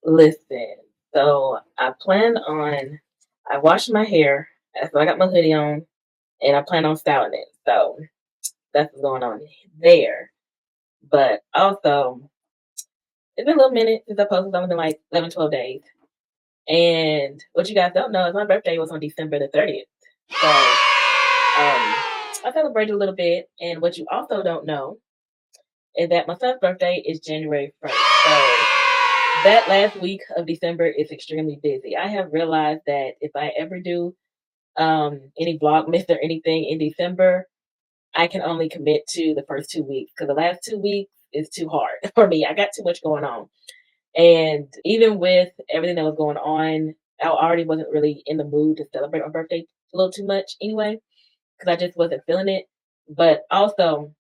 Listen, so I washed my hair, so I got my hoodie on, and I plan on styling it. So that's what's going on there. But also, it's been a little minute since I posted something like 11, 12 days. And what you guys don't know is my birthday was on December the 30th. So I celebrated a little bit. And what you also don't know is that my son's birthday is January 1st. So that last week of December is extremely busy. I have realized that if I ever do any Vlogmas or anything in December, I can only commit to the first 2 weeks because the last 2 weeks is too hard for me. I got too much going on. And even with everything that was going on, I already wasn't really in the mood to celebrate my birthday a little too much anyway, because I just wasn't feeling it. But also,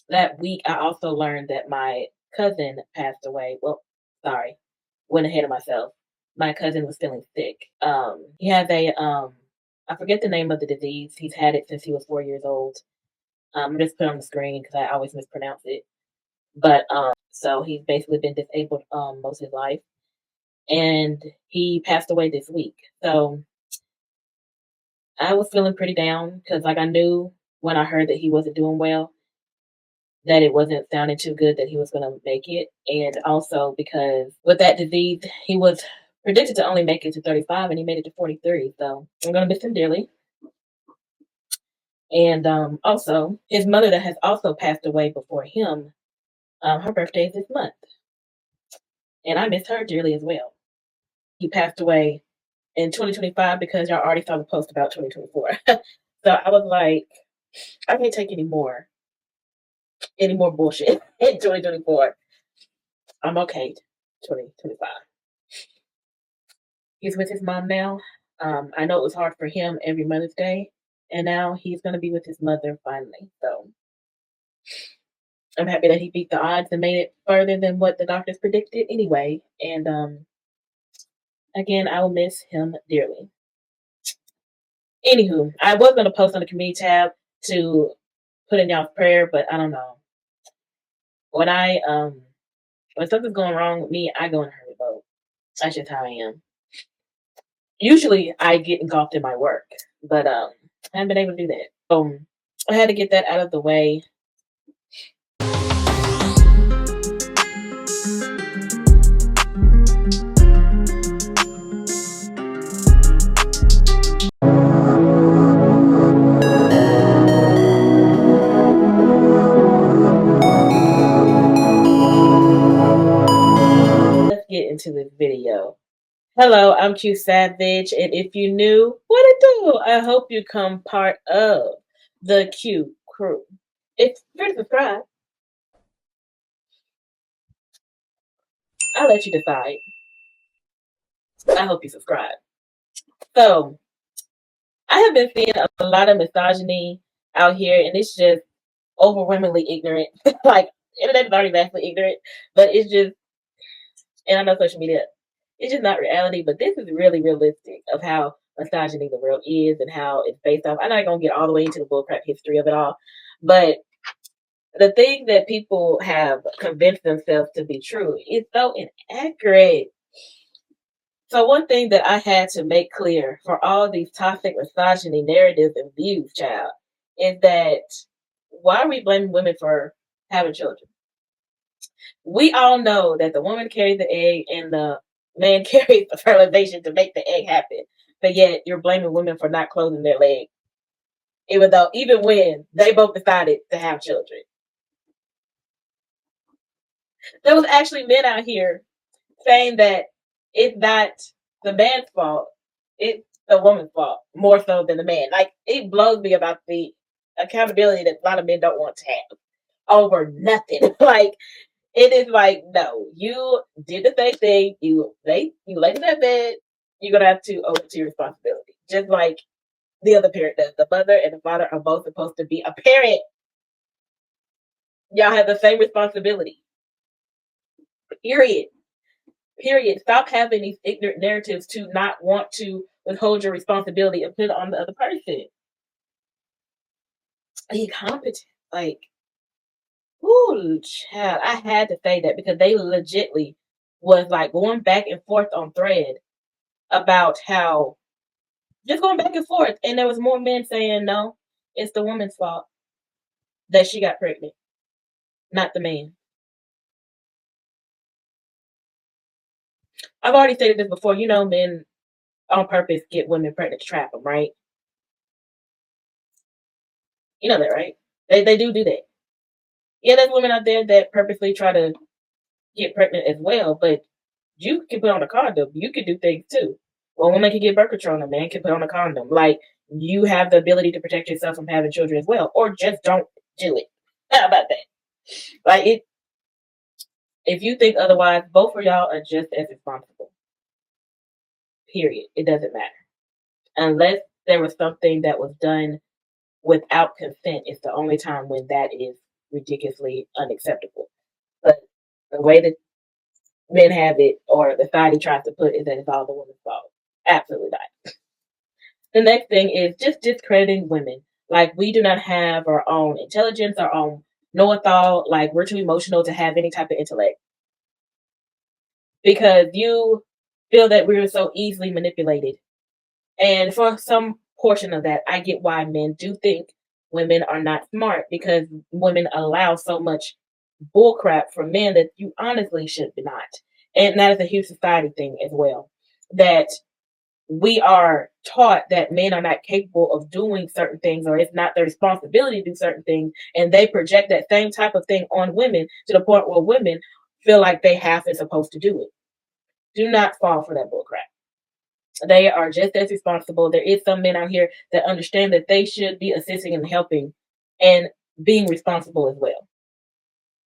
that week, I also learned that my cousin passed away. Well, sorry, went ahead of myself. My cousin was feeling sick. He has I forget the name of the disease. He's had it since he was 4 years old. Just put it on the screen because I always mispronounce it. But so he's basically been disabled most of his life, and he passed away this week. So I was feeling pretty down because, like, I knew when I heard that he wasn't doing well that it wasn't sounding too good that he was going to make it, and also because with that disease, he was predicted to only make it to 35, and he made it to 43. So I'm going to miss him dearly. And also, his mother that has also passed away before him, her birthday is this month, and I miss her dearly as well. He passed away in 2025 because y'all already saw the post about 2024. So I was like, I can't take any more bullshit in 2024. I'm okay. 2025. He's with his mom now. I know it was hard for him every Mother's Day, and now he's going to be with his mother finally. So I'm happy that he beat the odds and made it further than what the doctors predicted anyway. And again, I will miss him dearly. Anywho, I was going to post on the community tab to put in y'all's prayer, but I don't know. When when something's going wrong with me, I go in a hurry mode. That's just how I am. Usually I get engulfed in my work, but I haven't been able to do that. So I had to get that out of the way. Let's get into this video. Hello, I'm Q Savage, and if you knew what it do, I hope you come part of the Q crew. If you're to subscribe, I'll let you decide. I hope you subscribe. So I have been seeing a lot of misogyny out here, and it's just overwhelmingly ignorant. Like, internet is already vastly ignorant, but it's just, and I know social media, it's just not reality, but this is really realistic of how misogyny the world is and how it's based off. I'm not gonna get all the way into the bullcrap history of it all, but the thing that people have convinced themselves to be true is so inaccurate. So one thing that I had to make clear for all these toxic misogyny narratives and views, child, is that why are we blaming women for having children? We all know that the woman carries the egg and the man carries the fertilization to make the egg happen. But yet you're blaming women for not closing their leg, even when they both decided to have children. There was actually men out here saying that it's not the man's fault, it's the woman's fault more so than the man. Like, it blows me about the accountability that a lot of men don't want to have over nothing. Like, it is like, no, you did the same thing. You laid in that bed. You're gonna have to own to your responsibility, just like the other parent does. The mother and the father are both supposed to be a parent. Y'all have the same responsibility. Period. Period. Stop having these ignorant narratives to not want to withhold your responsibility and put it on the other person. Incompetent. Like, ooh, child. I had to say that because they legitly was like going back and forth on thread about how just going back and forth, and there was more men saying no, it's the woman's fault that she got pregnant, not the man. I've already stated this before. You know, men on purpose get women pregnant to trap them, right? You know that, right? They do that. Yeah, there's women out there that purposely try to get pregnant as well, but you can put on a condom. You can do things too. Well, a woman can get birth control, and a man can put on a condom. Like, you have the ability to protect yourself from having children as well, or just don't do it. How about that? Like, if you think otherwise, both of y'all are just as responsible. Period. It doesn't matter unless there was something that was done without consent. It's the only time when that is ridiculously unacceptable. But the way that men have it, or the society tries to put, is that it's all the woman's fault. Absolutely not. The next thing is just discrediting women. Like, we do not have our own intelligence, our own know-it-all. Like, we're too emotional to have any type of intellect because you feel that we're so easily manipulated. And for some portion of that, I get why men do think women are not smart, because women allow so much bullcrap from men that you honestly should not. And that is a huge society thing as well. That we are taught that men are not capable of doing certain things, or it's not their responsibility to do certain things. And they project that same type of thing on women to the point where women feel like they have and supposed to do it. Do not fall for that bullcrap. They are just as responsible. There is some men out here that understand that they should be assisting and helping and being responsible as well,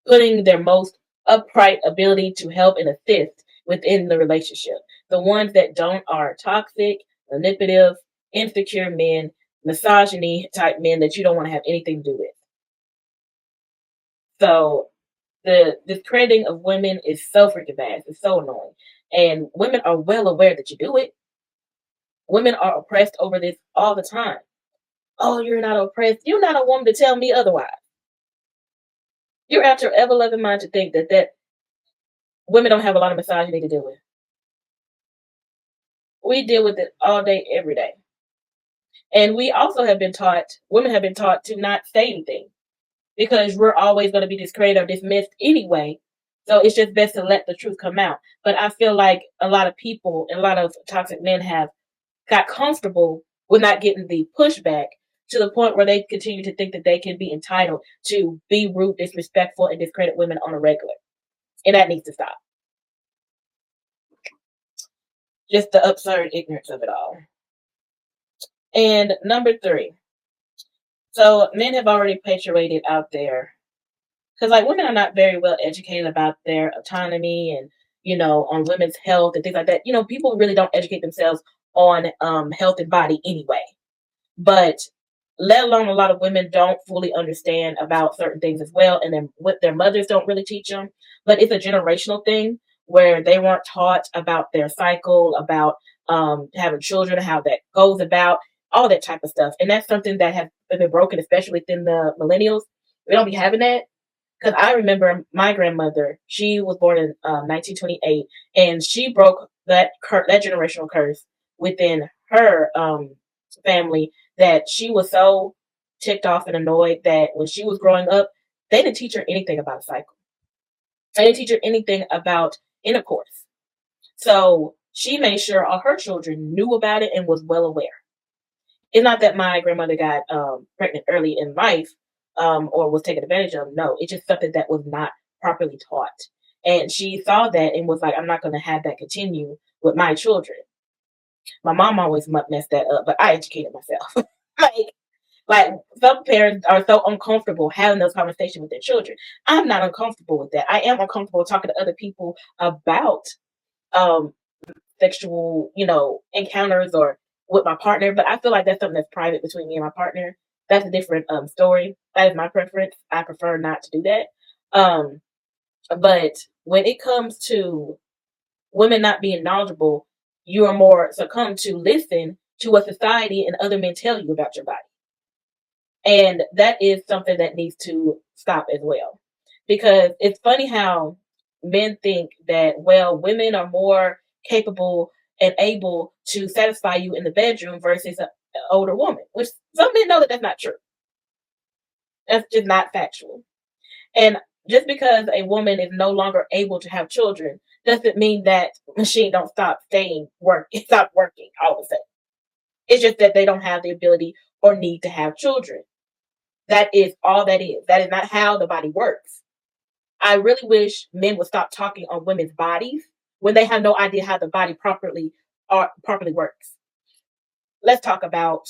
putting their most upright ability to help and assist within the relationship. The ones that don't are toxic, manipulative, insecure men, misogyny type men that you don't want to have anything to do with. So the discrediting of women is so freaking bad. It's so annoying. And women are well aware that you do it. Women are oppressed over this all the time. Oh, you're not oppressed. You're not a woman to tell me otherwise. You're out your ever loving mind to think that women don't have a lot of misogyny to deal with. We deal with it all day, every day. And we also have been taught, women have been taught to not say anything because we're always going to be discredited or dismissed anyway. So it's just best to let the truth come out. But I feel like a lot of people, a lot of toxic men have got comfortable with not getting the pushback to the point where they continue to think that they can be entitled to be rude, disrespectful, and discredit women on a regular. And that needs to stop. Just the absurd ignorance of it all. And number 3. So men have already perpetuated out there, because like women are not very well educated about their autonomy and, on women's health and things like that. People really don't educate themselves on health and body anyway. But let alone a lot of women don't fully understand about certain things as well, and then what their mothers don't really teach them. But it's a generational thing where they weren't taught about their cycle, about having children, how that goes about, all that type of stuff. And that's something that has been broken, especially within the millennials. We don't be having that. Because I remember my grandmother, she was born in 1928, and she broke that generational curse within her family, that she was so ticked off and annoyed that when she was growing up, they didn't teach her anything about a cycle. They didn't teach her anything about intercourse. So she made sure all her children knew about it and was well aware. It's not that my grandmother got pregnant early in life or was taken advantage of. No, it's just something that was not properly taught. And she saw that and was like, I'm not going to have that continue with my children. My mom always messed that up, but I educated myself. like some parents are so uncomfortable having those conversations with their children. I'm not uncomfortable with that. I am uncomfortable talking to other people about um, sexual, encounters or with my partner, but I feel like that's something that's private between me and my partner. That's a different story. That is my preference. I prefer not to do that. But when it comes to women not being knowledgeable, you are more succumb to listen to what society and other men tell you about your body. And that is something that needs to stop as well. Because it's funny how men think that, well, women are more capable and able to satisfy you in the bedroom versus an older woman, which some men know that that's not true. That's just not factual. And just because a woman is no longer able to have children doesn't mean that machine don't stop working all of a sudden. It's just that they don't have the ability or need to have children. That is all that is. That is not how the body works. I really wish men would stop talking on women's bodies when they have no idea how the body properly works. Let's talk about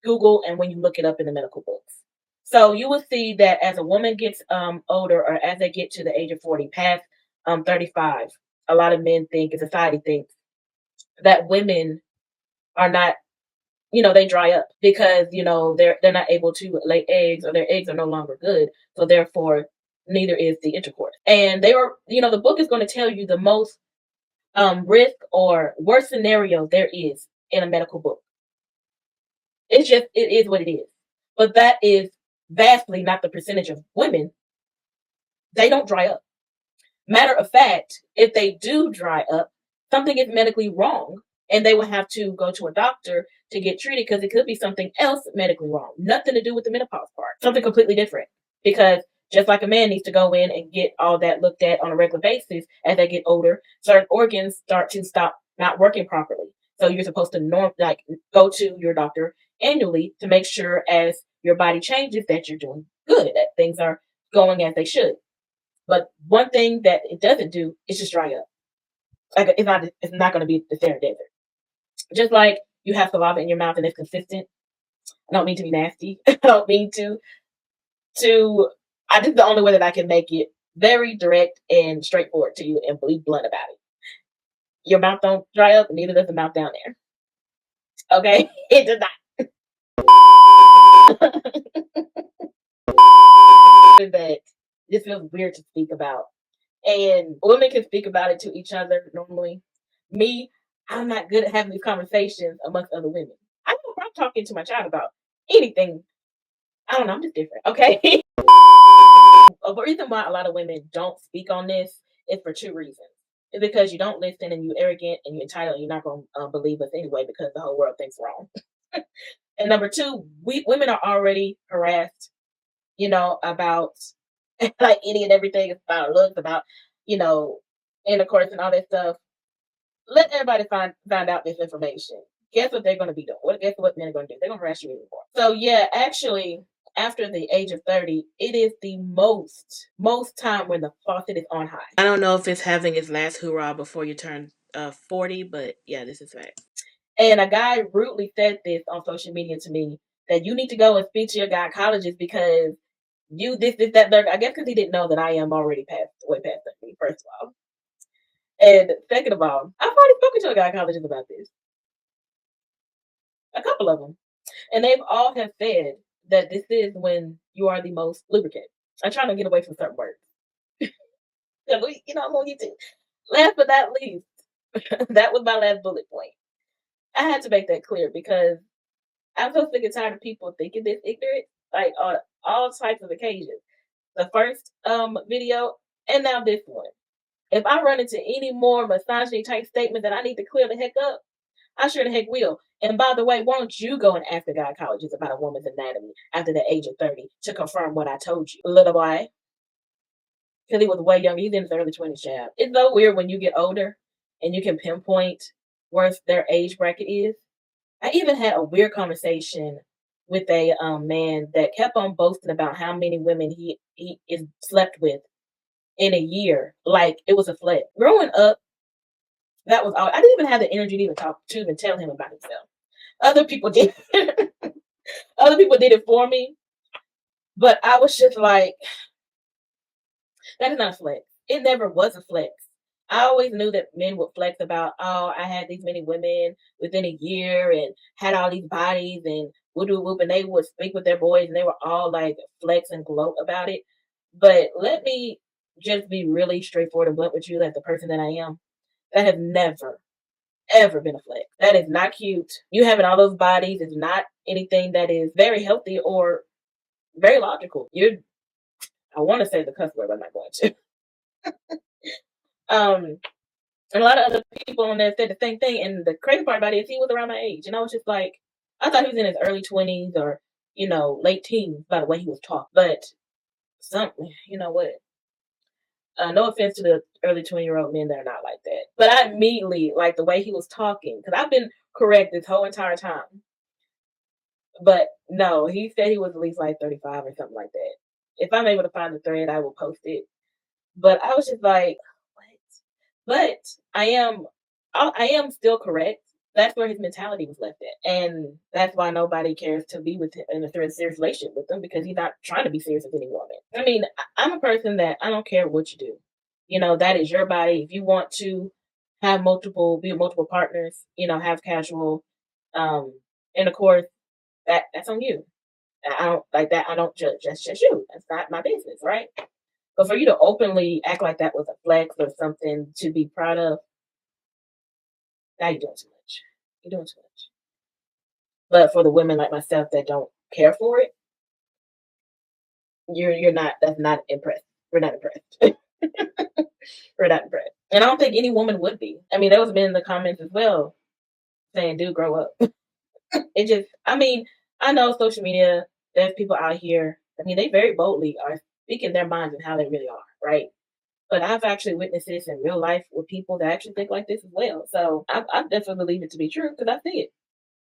Google and when you look it up in the medical books. So you will see that as a woman gets older, or as they get to the age of 40, past 35, a lot of men think, and society thinks, that women are not, they dry up because they're not able to lay eggs, or their eggs are no longer good, so therefore neither is the intercourse. And the book is going to tell you the most risk or worst scenario there is in a medical book. It is what it is. But that is vastly not the percentage of women. They don't dry up. Matter of fact, if they do dry up, something is medically wrong, and they will have to go to a doctor to get treated, because it could be something else medically wrong. Nothing to do with the menopause part. Something completely different. Because just like a man needs to go in and get all that looked at on a regular basis as they get older, certain organs start to stop not working properly. So you're supposed to go to your doctor annually to make sure, as your body changes, that you're doing good, that things are going as they should. But one thing that it doesn't do is just dry up. Like, it's not going to be the Sahara Desert. Just like you have saliva in your mouth and it's consistent. I don't mean to be nasty. I don't mean to. I think the only way that I can make it very direct and straightforward to you and be blunt about it. Your mouth don't dry up, and neither does the mouth down there. Okay, it does not. That this feels weird to speak about. And women can speak about it to each other normally. Me, I'm not good at having these conversations amongst other women. I know if I'm talking to my child about anything, I don't know, I'm just different, okay? The reason why a lot of women don't speak on this is for two reasons. It's because you don't listen, and you're arrogant, and you're entitled, and you're not going to believe us anyway, because the whole world thinks wrong. And number two, women are already harassed, about like any and everything. It's about looks, about, intercourse and all that stuff. Let everybody find out this information. Guess what they're going to be doing? Guess what men are going to do? They're going to harass you anymore. So yeah, actually, after the age of 30, it is the most time when the faucet is on high. I don't know if it's having its last hoorah before you turn 40, but yeah, this is fact. And a guy rudely said this on social media to me, that you need to go and speak to your gynecologist, because you this, that, third. I guess because he didn't know that I am already way past 30, first of all. And second of all, I've already spoken to a gynecologist about this. A couple of them. And they've all have said that this is when you are the most lubricant. I'm trying to get away from certain words. I'm on YouTube. Last but not least, that was my last bullet point. I had to make that clear, because I'm so sick and tired of people thinking this ignorant, like on all types of occasions. The first video, and now this one. If I run into any more misogyny type statement that I need to clear the heck up, I sure the heck will. And by the way, why don't you go and ask a gynecologist about a woman's anatomy after the age of 30 to confirm what I told you, little boy? Because he was way younger. He's in his early 20s, child. It's so weird when you get older and you can pinpoint where their age bracket is. I even had a weird conversation with a man that kept on boasting about how many women he is slept with in a year, like it was a flex. Growing up, that was all. I didn't even have the energy to even tell him about himself. Other people did. Other people did it for me, but I was just like, that is not a flex. It never was a flex. I always knew that men would flex about, oh, I had these many women within a year and had all these bodies and whoop, and they would speak with their boys and they were all like flex and gloat about it. But let me just be really straightforward and blunt with you, that the person that I am, that has never, ever been a flex. That is not cute. You having all those bodies is not anything that is very healthy or very logical. I want to say the cuss word, but I'm not going to. Um, and a lot of other people on there said the same thing. And the crazy part about it is he was around my age, and I was just like, I thought he was in his early 20s or late teens by the way he was talking. But some, you know what? No offense to the early 20-year-old men that are not like that, but I immediately like the way he was talking because I've been correct this whole entire time. But no, he said he was at least like 35 or something like that. If I'm able to find the thread, I will post it. But I was just like, what? But I am still correct. That's where his mentality was left at. And that's why nobody cares to be with him in a serious relationship with him because he's not trying to be serious with any woman. I mean, I'm a person that I don't care what you do. That is your body. If you want to be with multiple partners, have casual intercourse, that's on you. I don't like that. I don't judge. That's just you. That's not my business, right? But for you to openly act like that was a flex or something to be proud of, now you're doing too much. You're doing too much. But for the women like myself that don't care for it, you're not. That's not impressed. We're not impressed. We're not impressed. And I don't think any woman would be. I mean, there was men in the comments as well saying, "Dude, grow up." It just. I mean, I know social media. There's people out here. I mean, they very boldly are speaking their minds and how they really are, right? But I've actually witnessed this in real life with people that actually think like this as well. So I definitely believe it to be true because I see it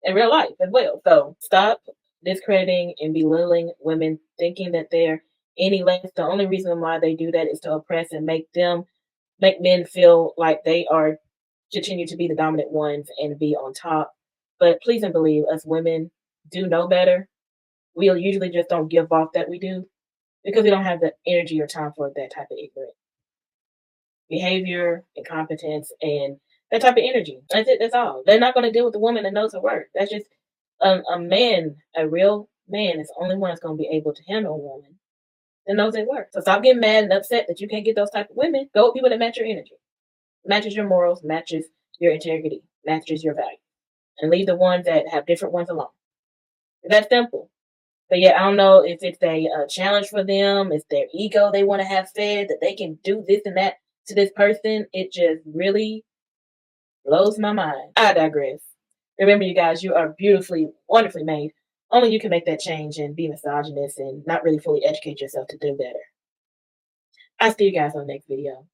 in real life as well. So stop discrediting and belittling women, thinking that they're any less. The only reason why they do that is to oppress and make men feel like they are continue to be the dominant ones and be on top. But please and believe us women do know better. We usually just don't give off that we do because we don't have the energy or time for that type of ignorance behavior, incompetence, and that type of energy. That's it. That's all. They're not going to deal with the woman that knows her worth. That's just a man. A real man is the only one that's going to be able to handle a woman that knows their worth. So stop getting mad and upset that you can't get those type of women. Go with people that match your energy, matches your morals, matches your integrity, matches your value, and leave the ones that have different ones alone. It's that simple. But yeah, I don't know if it's a challenge for them, it's their ego they want to have fed that they can do this and that to this person. It just really blows my mind. I digress. Remember, you guys, you are beautifully, wonderfully made. Only you can make that change and be misogynist and not really fully educate yourself to do better. I'll see you guys on the next video.